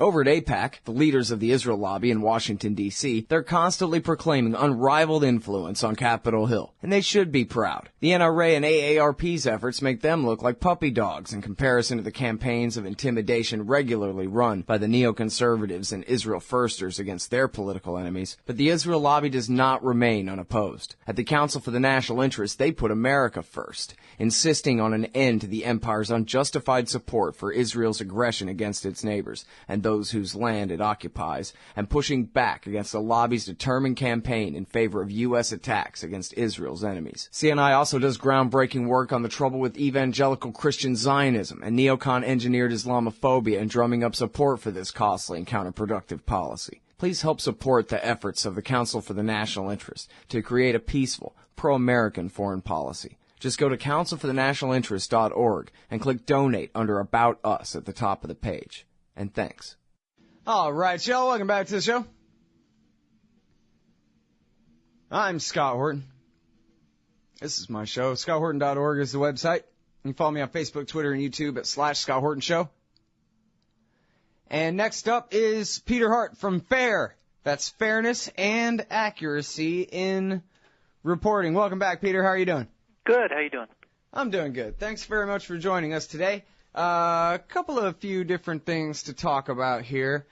Over at AIPAC, the leaders of the Israel lobby in Washington, D.C., they're constantly proclaiming unrivaled influence on Capitol Hill, and they should be proud. The NRA and AARP's efforts make them look like puppy dogs in comparison to the campaigns of intimidation regularly run by the neoconservatives and Israel firsters against their political enemies. But the Israel lobby does not remain unopposed. At the Council for the National Interest, they put America first, insisting on an end to the empire's unjustified support for Israel's aggression against its neighbors and those whose land it occupies, and pushing back against the lobby's determined campaign in favor of U.S. attacks against Israel's enemies. CNI also does groundbreaking work on the trouble with evangelical Christian Zionism and neocon-engineered Islamophobia and drumming up support for this costly and counterproductive policy. Please help support the efforts of the Council for the National Interest to create a peaceful, pro-American foreign policy. Just go to councilforthenationalinterest.org and click Donate under About Us at the top of the page. And thanks. All right, y'all, welcome back to the show. I'm Scott Horton. This is my show. ScottHorton.org is the website. You can follow me on Facebook, Twitter, and YouTube at /Scott Horton Show. And next up is Peter Hart from FAIR. That's Fairness and Accuracy in Reporting. Welcome back, Peter. How are you doing? Good. How you doing? I'm doing good. Thanks very much for joining us today. Few different things to talk about here.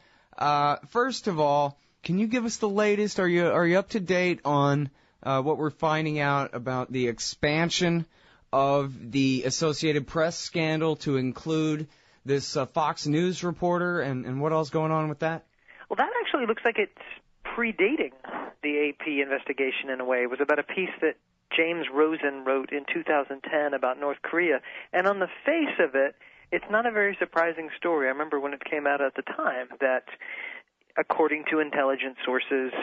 First of all, can you give us the latest? Are you up to date on what we're finding out about the expansion of the Associated Press scandal to include this Fox News reporter and what else going on with that? Well, that actually looks like it's predating the AP investigation in a way. It was about a piece that James Rosen wrote in 2010 about North Korea. And on the face of it, it's not a very surprising story. I remember when it came out at the time that, according to intelligence sources,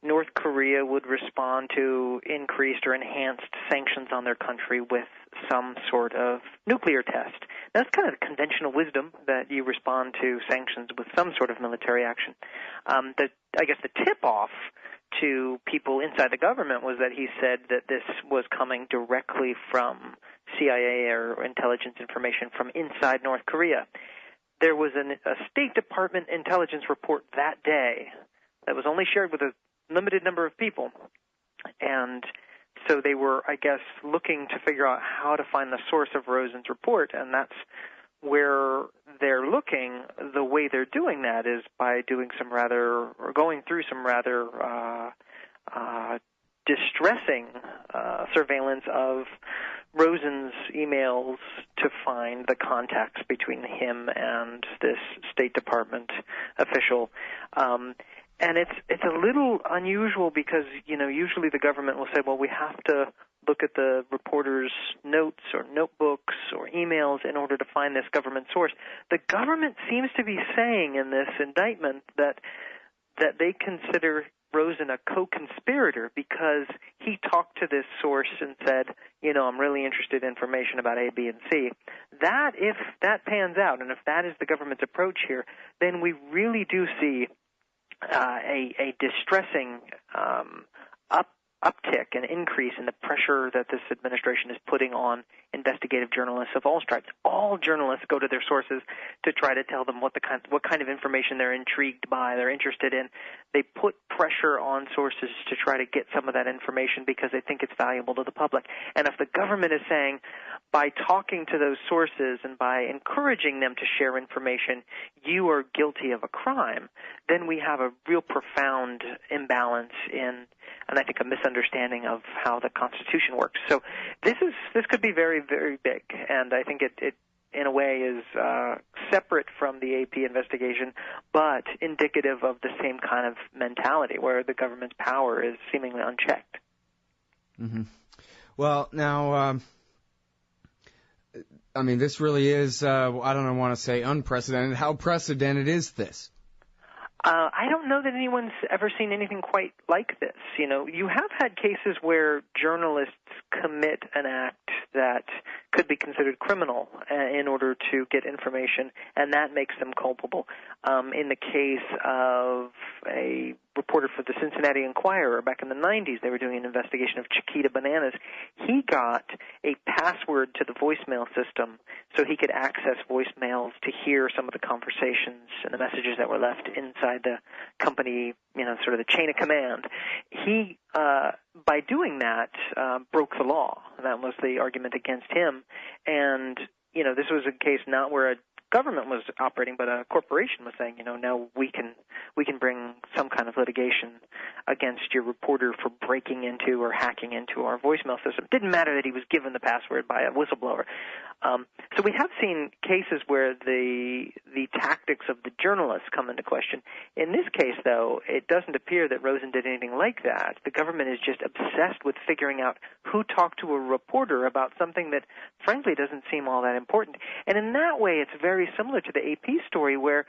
North Korea would respond to increased or enhanced sanctions on their country with some sort of nuclear test. That's kind of the conventional wisdom, that you respond to sanctions with some sort of military action. I guess the tip-off to people inside the government was that he said that this was coming directly from CIA or intelligence information from inside North Korea. There was a State Department intelligence report that day that was only shared with a limited number of people, and so they were, I guess, looking to figure out how to find the source of Rosen's report, and that's where they're looking. The way they're doing that is by doing going through some rather distressing surveillance of Rosen's emails to find the contacts between him and this State Department official. And it's a little unusual because, usually the government will say, well, we have to look at the reporter's notes or notebooks or emails in order to find this government source. The government seems to be saying in this indictment that they consider Rosen a co-conspirator because he talked to this source and said, I'm really interested in information about A, B, and C. That, if that pans out, and if that is the government's approach here, then we really do see a distressing uptick and increase in the pressure that this administration is putting on investigative journalists of all stripes. All journalists go to their sources to try to tell them what kind of information they're intrigued by, they're interested in. They put pressure on sources to try to get some of that information because they think it's valuable to the public. And if the government is saying, by talking to those sources and by encouraging them to share information, you are guilty of a crime, then we have a real profound imbalance and I think a misunderstanding of how the Constitution works. So this could be very, very big, and I think it in a way is separate from the AP investigation, but indicative of the same kind of mentality where the government's power is seemingly unchecked. Mm-hmm. Well, now, this really is, I don't want to say unprecedented. How precedented is this? I don't know that anyone's ever seen anything quite like this. You have had cases where journalists commit an act that could be considered criminal in order to get information, and that makes them culpable. In the case of a reporter for the Cincinnati Enquirer back in the 90s. They were doing an investigation of Chiquita Bananas. He got a password to the voicemail system so he could access voicemails to hear some of the conversations and the messages that were left inside the company, sort of the chain of command. He, by doing that, broke the law. That was the argument against him. And, this was a case not where a government was operating, but a corporation was saying, now we can bring some kind of litigation against your reporter for breaking into or hacking into our voicemail system. Didn't matter that he was given the password by a whistleblower. So we have seen cases where the tactics of the journalists come into question. In this case, though, it doesn't appear that Rosen did anything like that. The government is just obsessed with figuring out who talked to a reporter about something that, frankly, doesn't seem all that important. And in that way, it's very similar to the AP story where,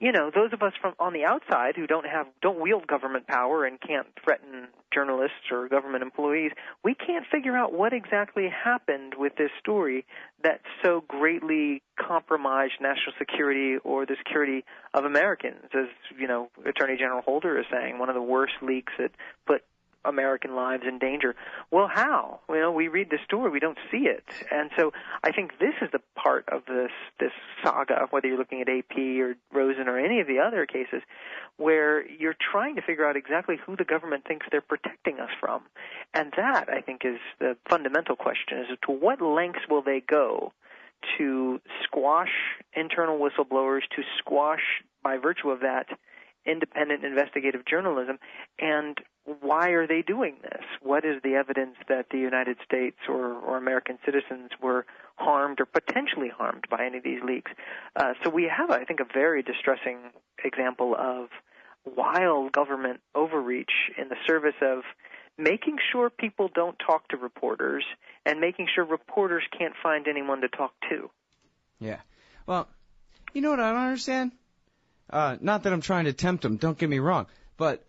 those of us from on the outside who don't wield government power and can't threaten journalists or government employees, we can't figure out what exactly happened with this story that so greatly compromised national security or the security of Americans. As, Attorney General Holder is saying, one of the worst leaks that put American lives in danger. Well, how? We read the story, we don't see it. And so I think this is the part of this saga, whether you're looking at AP or Rosen or any of the other cases, where you're trying to figure out exactly who the government thinks they're protecting us from. And that, I think, is the fundamental question, is to what lengths will they go to squash internal whistleblowers, to squash, by virtue of that, independent investigative journalism, and why are they doing this? What is the evidence that the United States or American citizens were harmed or potentially harmed by any of these leaks? So we have, I think, a very distressing example of wild government overreach in the service of making sure people don't talk to reporters and making sure reporters can't find anyone to talk to. Yeah. Well, you know what I don't understand? Not that I'm trying to tempt them, don't get me wrong, but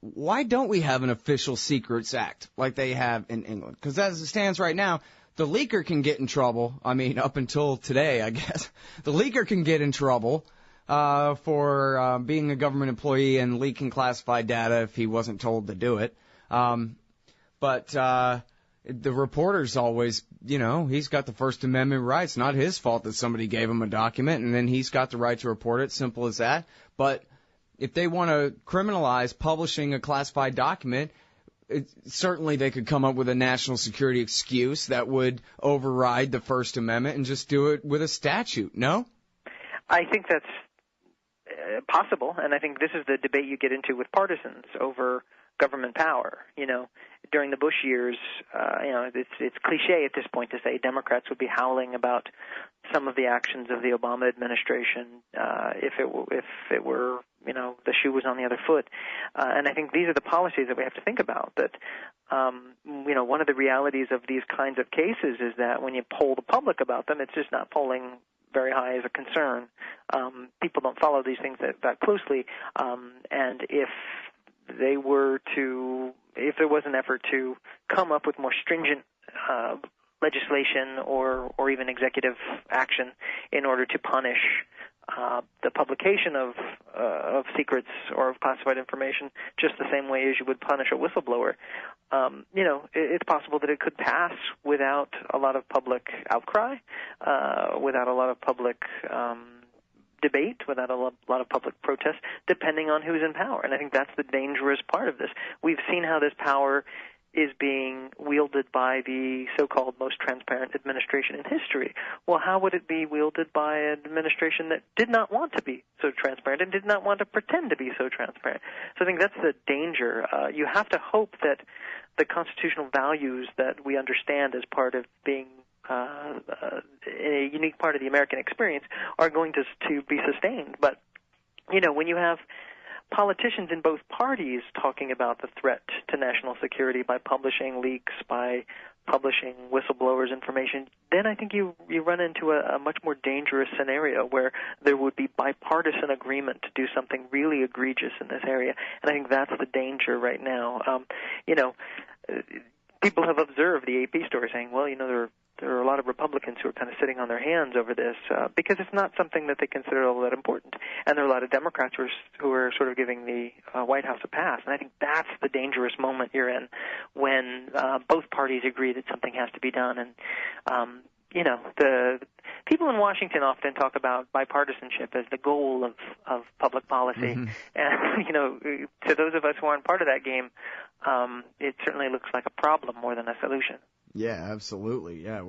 why don't we have an official secrets act like they have in England? Because as it stands right now, the leaker can get in trouble. I mean, up until today, I guess. The leaker can get in trouble for being a government employee and leaking classified data if he wasn't told to do it. But the reporter's always, he's got the First Amendment rights. Not his fault that somebody gave him a document, and then he's got the right to report it. Simple as that. But if they want to criminalize publishing a classified document, certainly they could come up with a national security excuse that would override the First Amendment and just do it with a statute, no? I think that's possible, and I think this is the debate you get into with partisans over government power. During the Bush years, it's cliche at this point to say Democrats would be howling about some of the actions of the Obama administration if it were, the shoe was on the other foot. And I think these are the policies that we have to think about. That, one of the realities of these kinds of cases is that when you poll the public about them, it's just not polling very high as a concern. People don't follow these things that closely, and if there was an effort to come up with more stringent legislation or even executive action in order to punish the publication of secrets or of classified information, just the same way as you would punish a whistleblower, it's possible that it could pass without a lot of public outcry, without a lot of public debate, without a lot of public protest, depending on who's in power. And I think that's the dangerous part of this. We've seen how this power is being wielded by the so-called most transparent administration in history. Well, how would it be wielded by an administration that did not want to be so transparent and did not want to pretend to be so transparent? So I think that's the danger. You have to hope that the constitutional values that we understand as part of being a unique part of the American experience are going to be sustained. But, when you have politicians in both parties talking about the threat to national security by publishing leaks, by publishing whistleblowers' information, then I think you run into a much more dangerous scenario where there would be bipartisan agreement to do something really egregious in this area. And I think that's the danger right now. People have observed the AP story saying, well, there are a lot of Republicans who are kind of sitting on their hands over this because it's not something that they consider all that important. And there are a lot of Democrats who are sort of giving the White House a pass. And I think that's the dangerous moment you're in when both parties agree that something has to be done. And the people in Washington often talk about bipartisanship as the goal of public policy. Mm-hmm. And, to those of us who aren't part of that game, it certainly looks like a problem more than a solution. Yeah, absolutely. Yeah,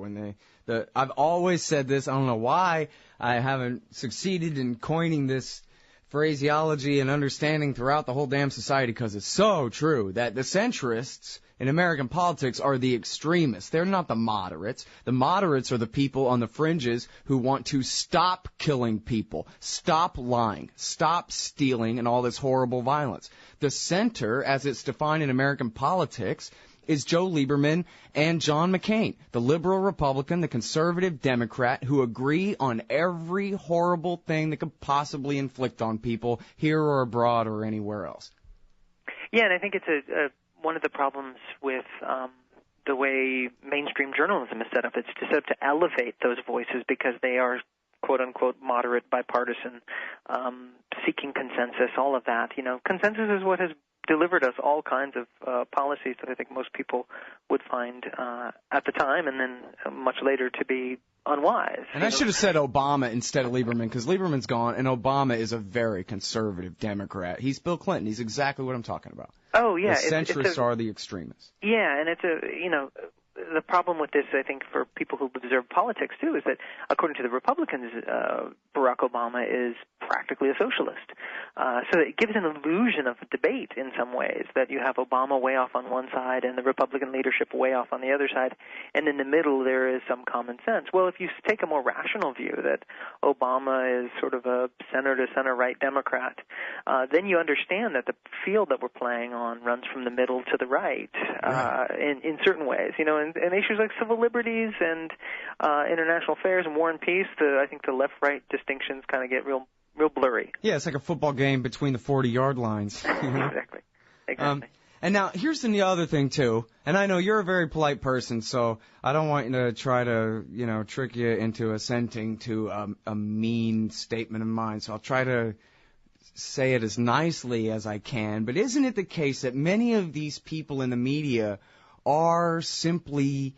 I've always said this. I don't know why I haven't succeeded in coining this phraseology and understanding throughout the whole damn society, because it's so true that the centrists in American politics are the extremists. They're not the moderates. The moderates are the people on the fringes who want to stop killing people, stop lying, stop stealing, and all this horrible violence. The center, as it's defined in American politics, is Joe Lieberman and John McCain, the liberal Republican, the conservative Democrat, who agree on every horrible thing that could possibly inflict on people here or abroad or anywhere else. Yeah, and I think it's one of the problems with the way mainstream journalism is set up. It's set up to elevate those voices because they are quote-unquote moderate, bipartisan, seeking consensus, all of that. Consensus is what has delivered us all kinds of policies that I think most people would find at the time and then much later to be unwise. And I should have said Obama instead of Lieberman, because Lieberman's gone, and Obama is a very conservative Democrat. He's Bill Clinton. He's exactly what I'm talking about. Oh, yeah. The centrists are the extremists. Yeah, and the problem with this, I think, for people who observe politics, too, is that according to the Republicans, Barack Obama is practically a socialist. So it gives an illusion of debate in some ways, that you have Obama way off on one side and the Republican leadership way off on the other side, and in the middle there is some common sense. Well, if you take a more rational view that Obama is sort of a center-to-center right Democrat, then you understand that the field that we're playing on runs from the middle to the right, in certain ways. And issues like civil liberties and international affairs and war and peace, I think the left-right distinctions kind of get real blurry. Yeah, it's like a football game between the 40-yard lines. Exactly. And now, here's the other thing, too. And I know you're a very polite person, so I don't want you to try to, trick you into assenting to a mean statement of mine. So I'll try to say it as nicely as I can. But isn't it the case that many of these people in the media are simply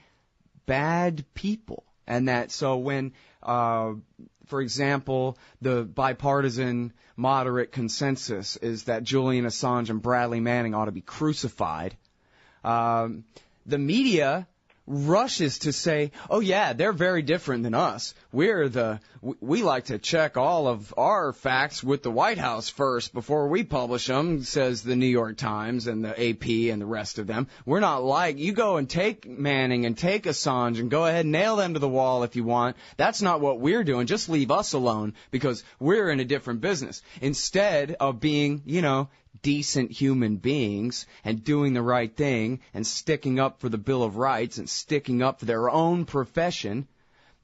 bad people? And that so when, for example, the bipartisan moderate consensus is that Julian Assange and Bradley Manning ought to be crucified, the media rushes to say, oh yeah, they're very different than us. We like to check all of our facts with the White House first before we publish them, says the New York Times and the AP and the rest of them. We're not like, you go and take Manning and take Assange and go ahead and nail them to the wall if you want. That's not what we're doing. Just leave us alone because we're in a different business. Instead of being, decent human beings and doing the right thing and sticking up for the Bill of Rights and sticking up for their own profession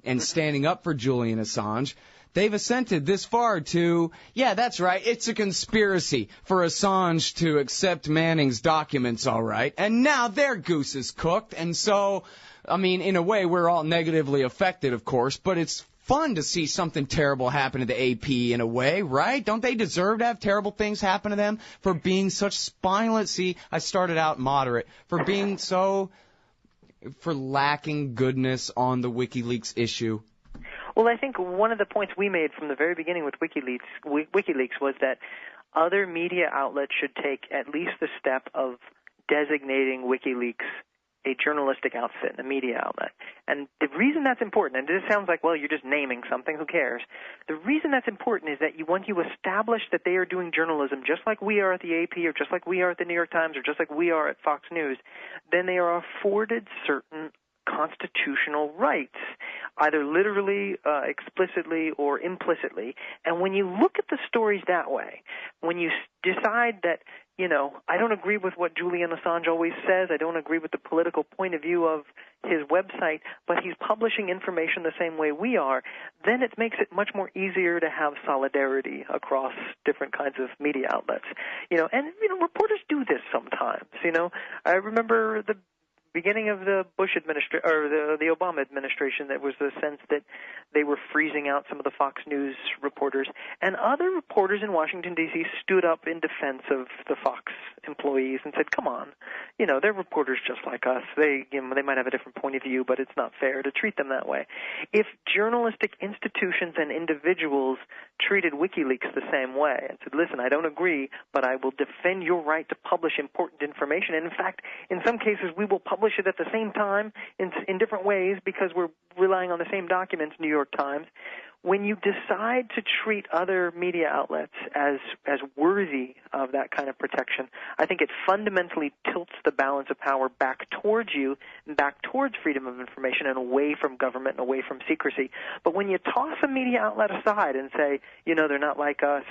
and standing up for Julian Assange, they've assented this far to, yeah, that's right, it's a conspiracy for Assange to accept Manning's documents, all right, and now their goose is cooked, and so, in a way, we're all negatively affected, of course, but it's fun to see something terrible happen to the AP in a way, right? Don't they deserve to have terrible things happen to them for being such spineless? See, I started out moderate, for being for lacking goodness on the WikiLeaks issue. Well, I think one of the points we made from the very beginning with WikiLeaks was that other media outlets should take at least the step of designating WikiLeaks a journalistic outfit, a media outlet. And the reason that's important, and this sounds like, well, you're just naming something, who cares? The reason that's important is that once you establish that they are doing journalism just like we are at the AP or just like we are at the New York Times or just like we are at Fox News, then they are afforded certain constitutional rights, either literally, explicitly, or implicitly. And when you look at the stories that way, when you decide that, I don't agree with what Julian Assange always says, I don't agree with the political point of view of his website, but he's publishing information the same way we are, then it makes it much more easier to have solidarity across different kinds of media outlets. And reporters do this sometimes. I remember the beginning of the Bush administration or the Obama administration, there was the sense that they were freezing out some of the Fox News reporters, and other reporters in Washington D.C. stood up in defense of the Fox employees and said, "Come on, they're reporters just like us. They might have a different point of view, but it's not fair to treat them that way." If journalistic institutions and individuals treated WikiLeaks the same way and said, "Listen, I don't agree, but I will defend your right to publish important information. And in fact, in some cases, we will publish it at the same time in different ways because we're relying on the same documents, New York Times." When you decide to treat other media outlets as worthy of that kind of protection, I think it fundamentally tilts the balance of power back towards you and back towards freedom of information and away from government and away from secrecy. But when you toss a media outlet aside and say, they're not like us,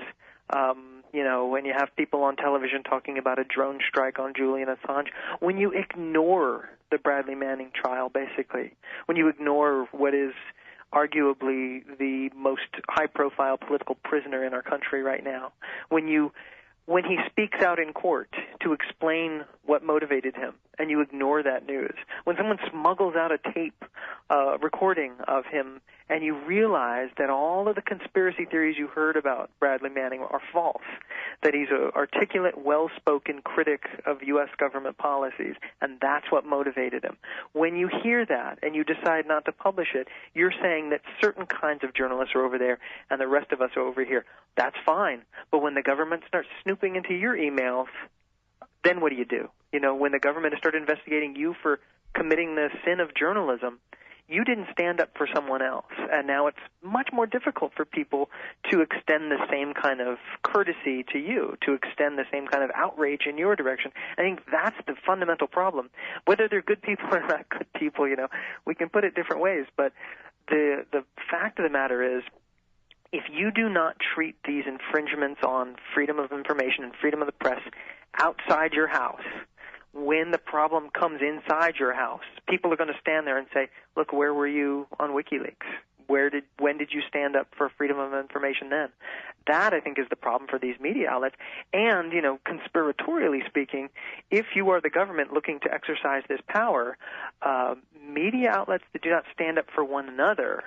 when you have people on television talking about a drone strike on Julian Assange, when you ignore the Bradley Manning trial, basically, when you ignore what is arguably the most high-profile political prisoner in our country right now, when he speaks out in court to explain what motivated him, and you ignore that news, when someone smuggles out a tape recording of him, and you realize that all of the conspiracy theories you heard about Bradley Manning are false, that he's an articulate, well-spoken critic of U.S. government policies, and that's what motivated him. When you hear that and you decide not to publish it, you're saying that certain kinds of journalists are over there and the rest of us are over here. That's fine. But when the government starts snooping into your emails, then what do you do? When the government has started investigating you for committing the sin of journalism, you didn't stand up for someone else, and now it's much more difficult for people to extend the same kind of courtesy to you, to extend the same kind of outrage in your direction. I think that's the fundamental problem. Whether they're good people or not good people, we can put it different ways, but the fact of the matter is, if you do not treat these infringements on freedom of information and freedom of the press outside your house, when the problem comes inside your house, people are going to stand there and say, "Look, where were you on WikiLeaks? When did you stand up for freedom of information then?" That, I think, is the problem for these media outlets. And, conspiratorially speaking, if you are the government looking to exercise this power, media outlets that do not stand up for one another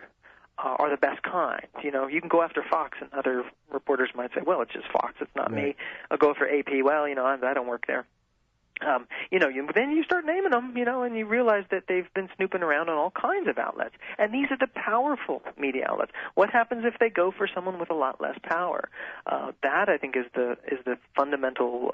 are the best kind. You can go after Fox, and other reporters might say, "Well, it's just Fox, it's not me." I'll go for AP. "Well, I don't work there." Then you start naming them, and you realize that they've been snooping around on all kinds of outlets. And these are the powerful media outlets. What happens if they go for someone with a lot less power? That, I think, is the fundamental,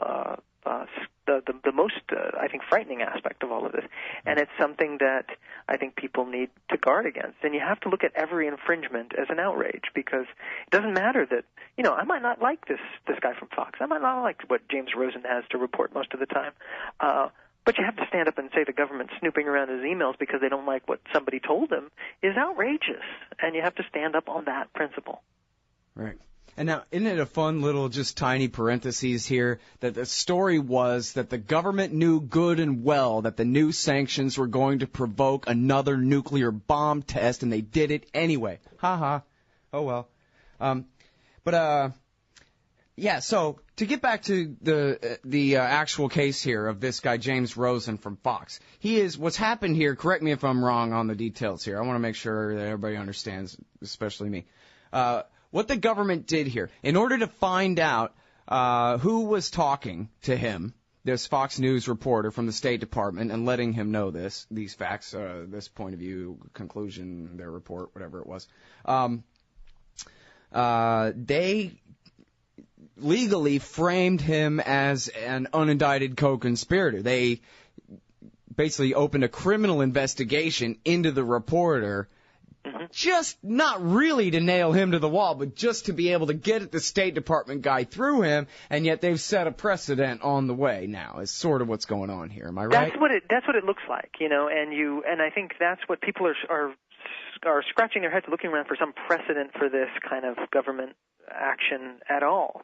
the most, I think, frightening aspect of all of this. And it's something that I think people need to guard against. And you have to look at every infringement as an outrage, because it doesn't matter that, I might not like this guy from Fox. I might not like what James Rosen has to report most of the time. But you have to stand up and say the government snooping around his emails because they don't like what somebody told them is outrageous. And you have to stand up on that principle. Right. And now, isn't it a fun little just tiny parentheses here that the story was that the government knew good and well that the new sanctions were going to provoke another nuclear bomb test, and they did it anyway. Ha ha. Oh well. Yeah, so to get back to the actual case here of this guy, James Rosen from Fox, what's happened here, correct me if I'm wrong on the details here, I want to make sure that everybody understands, especially me. What the government did here, in order to find out who was talking to him, this Fox News reporter from the State Department, and letting him know these facts, this point of view, conclusion, their report, whatever it was, they legally framed him as an unindicted co-conspirator. They basically opened a criminal investigation into the reporter, just not really to nail him to the wall, but just to be able to get at the State Department guy through him, and yet they've set a precedent on the way now, is sort of what's going on here. Am I right? That's what it looks like, and I think that's what people are scratching their heads looking around for some precedent for this kind of government action at all.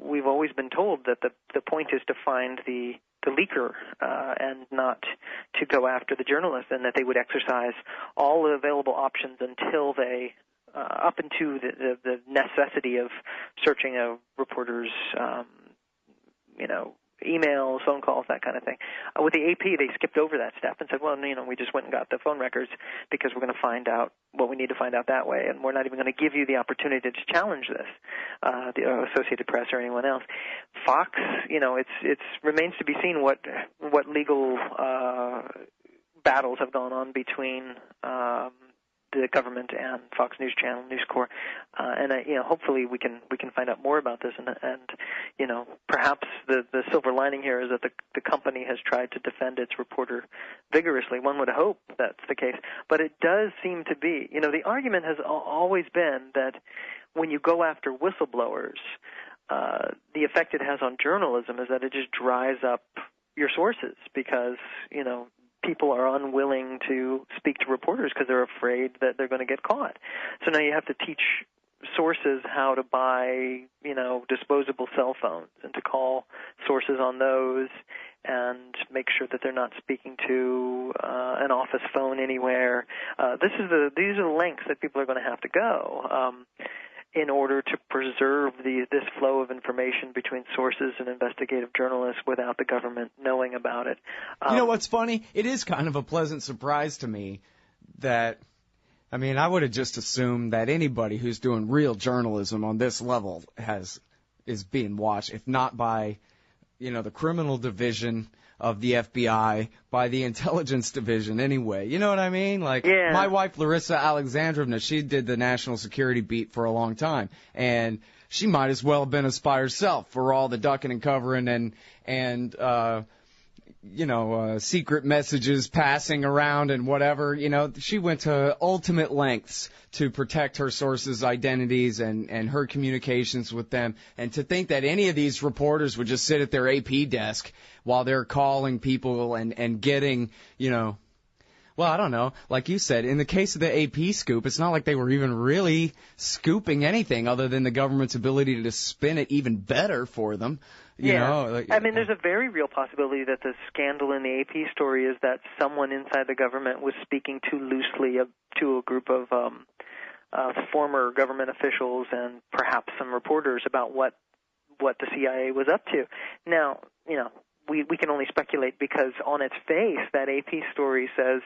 We've always been told that the point is to find the leaker and not to go after the journalist, and that they would exercise all the available options until they up into the necessity of searching a reporter's emails, phone calls, that kind of thing. With the AP, they skipped over that step and said, well, we just went and got the phone records because we're going to find out what we need to find out that way, and we're not even going to give you the opportunity to challenge this, the Associated Press or anyone else. Fox, it remains to be seen what legal battles have gone on between the government and Fox News Channel, News Corp, and hopefully we can find out more about this, and perhaps the silver lining here is that the company has tried to defend its reporter vigorously. One would hope that's the case, but it does seem to be. The argument has always been that when you go after whistleblowers, the effect it has on journalism is that it just dries up your sources because people are unwilling to speak to reporters because they're afraid that they're going to get caught. So now you have to teach sources how to buy, disposable cell phones and to call sources on those and make sure that they're not speaking to an office phone anywhere. These are the lengths that people are going to have to go in order to preserve this flow of information between sources and investigative journalists without the government knowing about it. You know what's funny? It is kind of a pleasant surprise to me that, I would have just assumed that anybody who's doing real journalism on this level is being watched, if not by, the criminal division of the FBI, by the intelligence division anyway. You know what I mean? Yeah. My wife, Larissa Alexandrovna, she did the national security beat for a long time, and she might as well have been a spy herself for all the ducking and covering and secret messages passing around and whatever. She went to ultimate lengths to protect her sources' identities and her communications with them. And to think that any of these reporters would just sit at their AP desk while they're calling people and getting, well, I don't know. Like you said, in the case of the AP scoop, it's not like they were even really scooping anything other than the government's ability to spin it even better for them. There's a very real possibility that the scandal in the AP story is that someone inside the government was speaking too loosely to a group of former government officials and perhaps some reporters about what the CIA was up to. Now, we can only speculate because on its face, that AP story says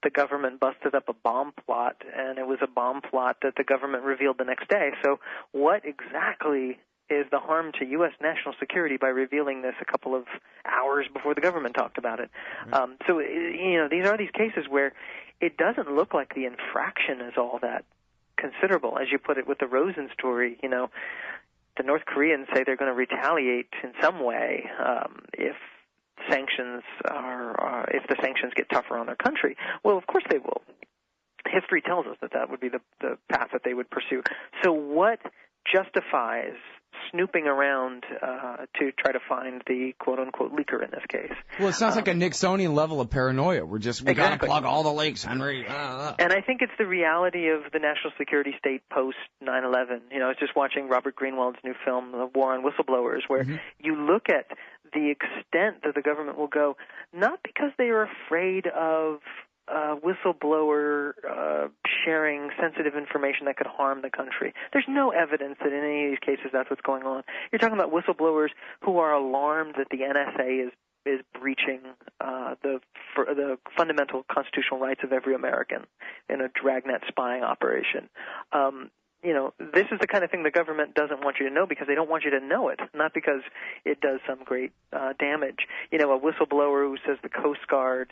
the government busted up a bomb plot, and it was a bomb plot that the government revealed the next day. So what exactly is the harm to U.S. national security by revealing this a couple of hours before the government talked about it? Right. These are these cases where it doesn't look like the infraction is all that considerable. As you put it with the Rosen story, the North Koreans say they're going to retaliate in some way if the sanctions get tougher on their country. Well, of course they will. History tells us that would be the path that they would pursue. So what justifies snooping around to try to find the quote-unquote leaker in this case? Well, it sounds like a Nixonian level of paranoia. We got to plug all the leaks, Henry. And I think it's the reality of the national security state post 9/11. I was just watching Robert Greenwald's new film, The War on Whistleblowers, where you look at the extent that the government will go, not because they are afraid of whistleblower sharing sensitive information that could harm the country. There's no evidence that in any of these cases that's what's going on. You're talking about whistleblowers who are alarmed that the NSA is breaching the fundamental constitutional rights of every American in a dragnet spying operation. This is the kind of thing the government doesn't want you to know because they don't want you to know it, not because it does some great damage. A whistleblower who says the Coast Guard,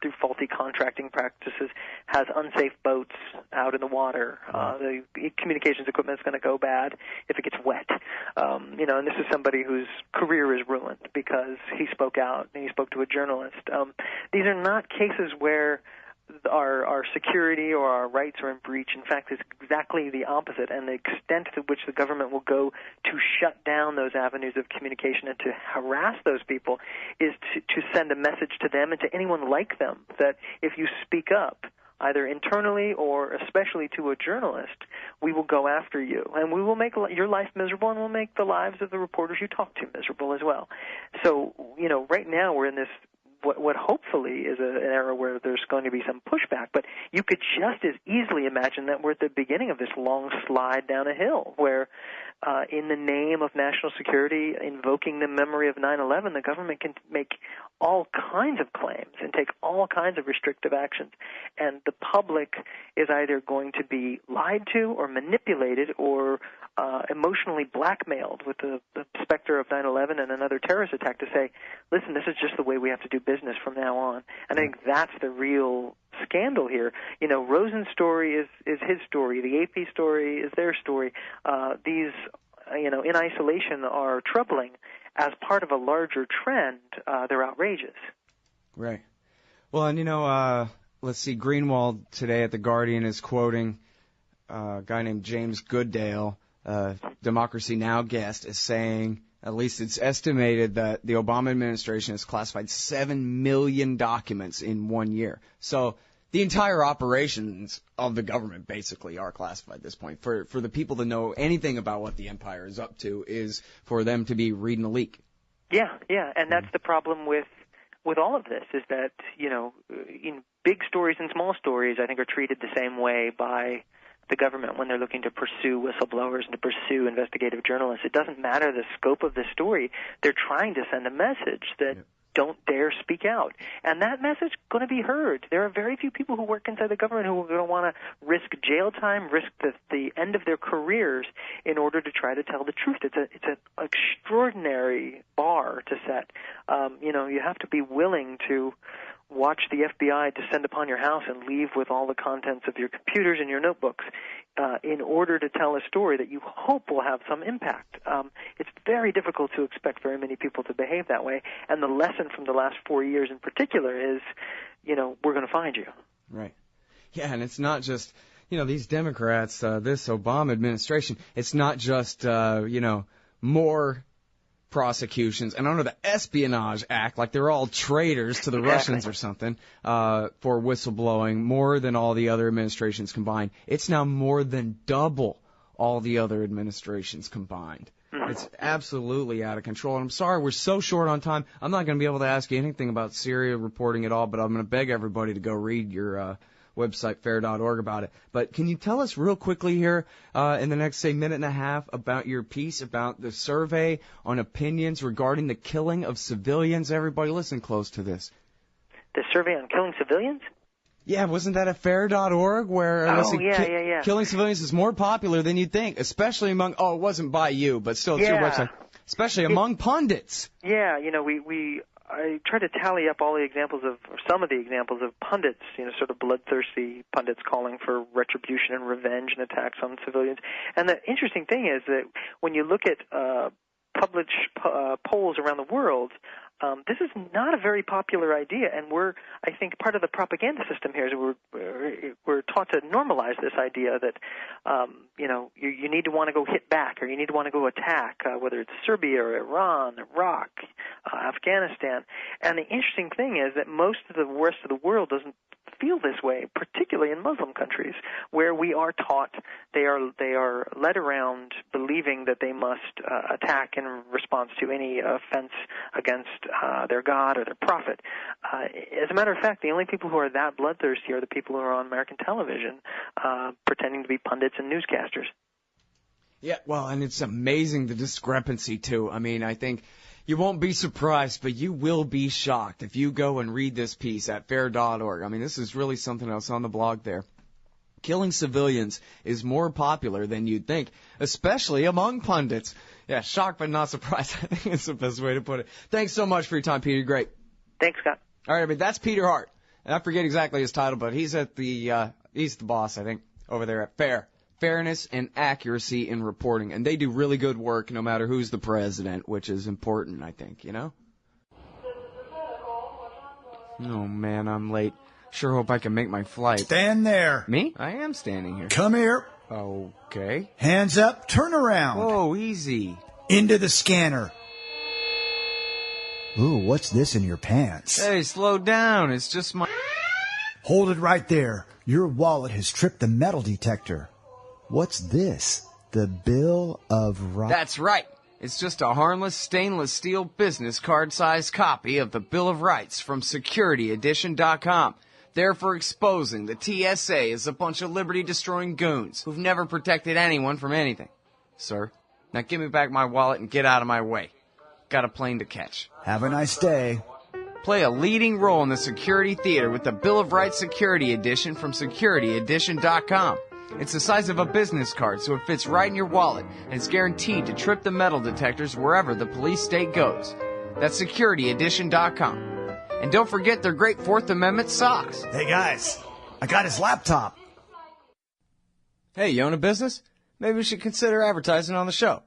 through faulty contracting practices, has unsafe boats out in the water. The communications equipment is going to go bad if it gets wet. And this is somebody whose career is ruined because he spoke out and he spoke to a journalist. These are not cases where our security or our rights are in breach. In fact, it's exactly the opposite, and the extent to which the government will go to shut down those avenues of communication and to harass those people is to send a message to them and to anyone like them that if you speak up, either internally or especially to a journalist, we will go after you, and we will make your life miserable, and we'll make the lives of the reporters you talk to miserable as well. So, right now we're in this what hopefully is an era where there's going to be some pushback. But you could just as easily imagine that we're at the beginning of this long slide down a hill where, in the name of national security, invoking the memory of 9/11, the government can make all kinds of claims and take all kinds of restrictive actions. And the public is either going to be lied to or manipulated or emotionally blackmailed with the specter of 9/11 and another terrorist attack to say, listen, this is just the way we have to do business from now on. And I think that's the real scandal here. Rosen's story is his story. The AP story is their story. These, in isolation are troubling. As part of a larger trend, they're outrageous. Right. Well, and let's see, Greenwald today at The Guardian is quoting a guy named James Goodale, Democracy Now! Guest, is saying, at least it's estimated that the Obama administration has classified 7 million documents in 1 year. So the entire operations of the government basically are classified at this point. For the people to know anything about what the empire is up to is for them to be reading a leak. Yeah, and that's the problem with all of this is that, in big stories and small stories, I think, are treated the same way by the government when they're looking to pursue whistleblowers and to pursue investigative journalists. It doesn't matter the scope of the story. They're trying to send a message that don't dare speak out. And that message is going to be heard. There are very few people who work inside the government who are going to want to risk jail time, risk the end of their careers in order to try to tell the truth. It's an extraordinary bar to set. You have to be willing to watch the FBI descend upon your house and leave with all the contents of your computers and your notebooks in order to tell a story that you hope will have some impact. It's very difficult to expect very many people to behave that way, and the lesson from the last 4 years in particular is, we're going to find you. Right. Yeah, and it's not just, these Democrats, this Obama administration, it's not just, more prosecutions, and under the Espionage Act, like they're all traitors to the Russians or something, for whistleblowing, more than all the other administrations combined. It's now more than double all the other administrations combined. It's absolutely out of control. And I'm sorry, we're so short on time. I'm not going to be able to ask you anything about Syria reporting at all, but I'm going to beg everybody to go read your website, fair.org, about it. But can you tell us real quickly here in the next, say, minute and a half about your piece about the survey on opinions regarding the killing of civilians? Everybody listen close to this. The survey on killing civilians? Yeah, wasn't that at fair.org where killing civilians is more popular than you'd think, especially among, it wasn't by you, but still it's your website, especially among pundits. Yeah, I try to tally up all the examples or some of the examples of pundits, sort of bloodthirsty pundits calling for retribution and revenge and attacks on civilians. And the interesting thing is that when you look at published polls around the world, this is not a very popular idea, and I think part of the propaganda system here is we're taught to normalize this idea that, you need to want to go hit back or you need to want to go attack, whether it's Serbia or Iran, Iraq, Afghanistan. And the interesting thing is that most of the rest of the world doesn't feel this way, particularly in Muslim countries, where we are taught they are led around believing that they must attack in response to any offense against their God or their prophet. As a matter of fact, the only people who are that bloodthirsty are the people who are on American television pretending to be pundits and newscasters. Yeah, well, and it's amazing the discrepancy, too. I mean, I think you won't be surprised, but you will be shocked if you go and read this piece at fair.org. I mean, this is really something else on the blog there. Killing civilians is more popular than you'd think, especially among pundits. Yeah, shocked but not surprised. I think it's the best way to put it. Thanks so much for your time, Peter. Great. Thanks, Scott. All right, that's Peter Hart. And I forget exactly his title, but he's at he's the boss, I think, over there at FAIR. Fairness and accuracy in reporting. And they do really good work no matter who's the president, which is important, I think, Oh, man, I'm late. Sure hope I can make my flight. Stand there. Me? I am standing here. Come here. Okay. Hands up, turn around. Whoa, easy. Into the scanner. Ooh, what's this in your pants? Hey, slow down. It's just my... Hold it right there. Your wallet has tripped the metal detector. What's this? The Bill of Rights? That's right. It's just a harmless stainless steel business card-sized copy of the Bill of Rights from SecurityEdition.com. There for exposing the TSA as a bunch of liberty-destroying goons who've never protected anyone from anything. Sir, now give me back my wallet and get out of my way. Got a plane to catch. Have a nice day. Play a leading role in the security theater with the Bill of Rights Security Edition from SecurityEdition.com. It's the size of a business card, so it fits right in your wallet, and it's guaranteed to trip the metal detectors wherever the police state goes. That's SecurityEdition.com. And don't forget their great Fourth Amendment socks. Hey guys, I got his laptop. Hey, you own a business? Maybe we should consider advertising on the show.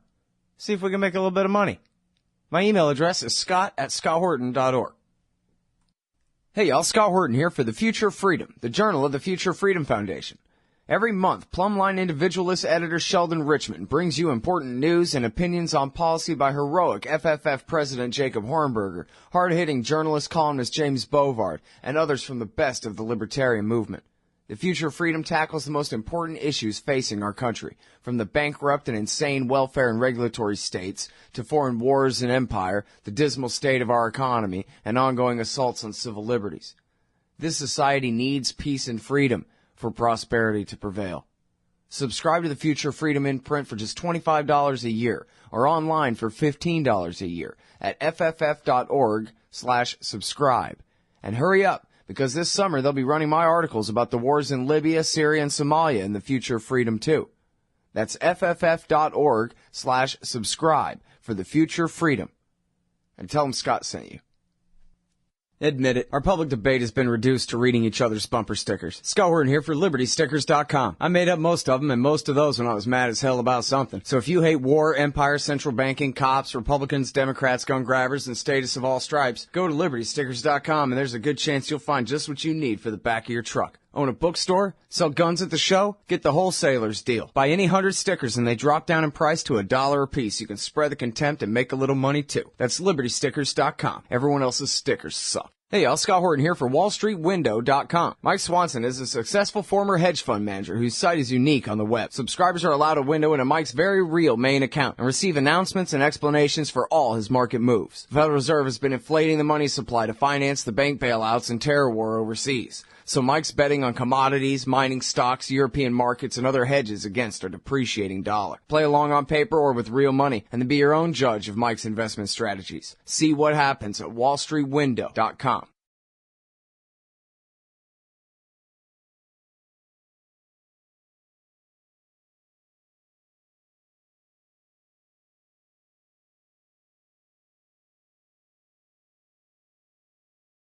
See if we can make a little bit of money. My email address is scott@scotthorton.org. Hey y'all, Scott Horton here for The Future of Freedom, the journal of the Future Freedom Foundation. Every month, Plumline individualist editor Sheldon Richmond brings you important news and opinions on policy by heroic FFF President Jacob Hornberger, hard-hitting journalist columnist James Bovard, and others from the best of the libertarian movement. The Future of Freedom tackles the most important issues facing our country, from the bankrupt and insane welfare and regulatory states to foreign wars and empire, the dismal state of our economy, and ongoing assaults on civil liberties. This society needs peace and freedom for prosperity to prevail. Subscribe to the Future of Freedom in print for just $25 a year or online for $15 a year at fff.org/subscribe. And hurry up, because this summer they'll be running my articles about the wars in Libya, Syria, and Somalia in the Future of Freedom too. That's fff.org/subscribe for the Future of Freedom. And tell them Scott sent you. Admit it, our public debate has been reduced to reading each other's bumper stickers. Scott Horton here for LibertyStickers.com. I made up most of them, and most of those when I was mad as hell about something. So if you hate war, empire, central banking, cops, Republicans, Democrats, gun grabbers, and statists of all stripes, go to LibertyStickers.com, and there's a good chance you'll find just what you need for the back of your truck. Own a bookstore? Sell guns at the show? Get the wholesaler's deal. Buy any 100 stickers and they drop down in price to $1 a piece. You can spread the contempt and make a little money too. That's LibertyStickers.com. Everyone else's stickers suck. Hey y'all, Scott Horton here for WallStreetWindow.com. Mike Swanson is a successful former hedge fund manager whose site is unique on the web. Subscribers are allowed a window into Mike's very real main account and receive announcements and explanations for all his market moves. The Federal Reserve has been inflating the money supply to finance the bank bailouts and terror war overseas. So Mike's betting on commodities, mining stocks, European markets, and other hedges against a depreciating dollar. Play along on paper or with real money, and then be your own judge of Mike's investment strategies. See what happens at WallStreetWindow.com.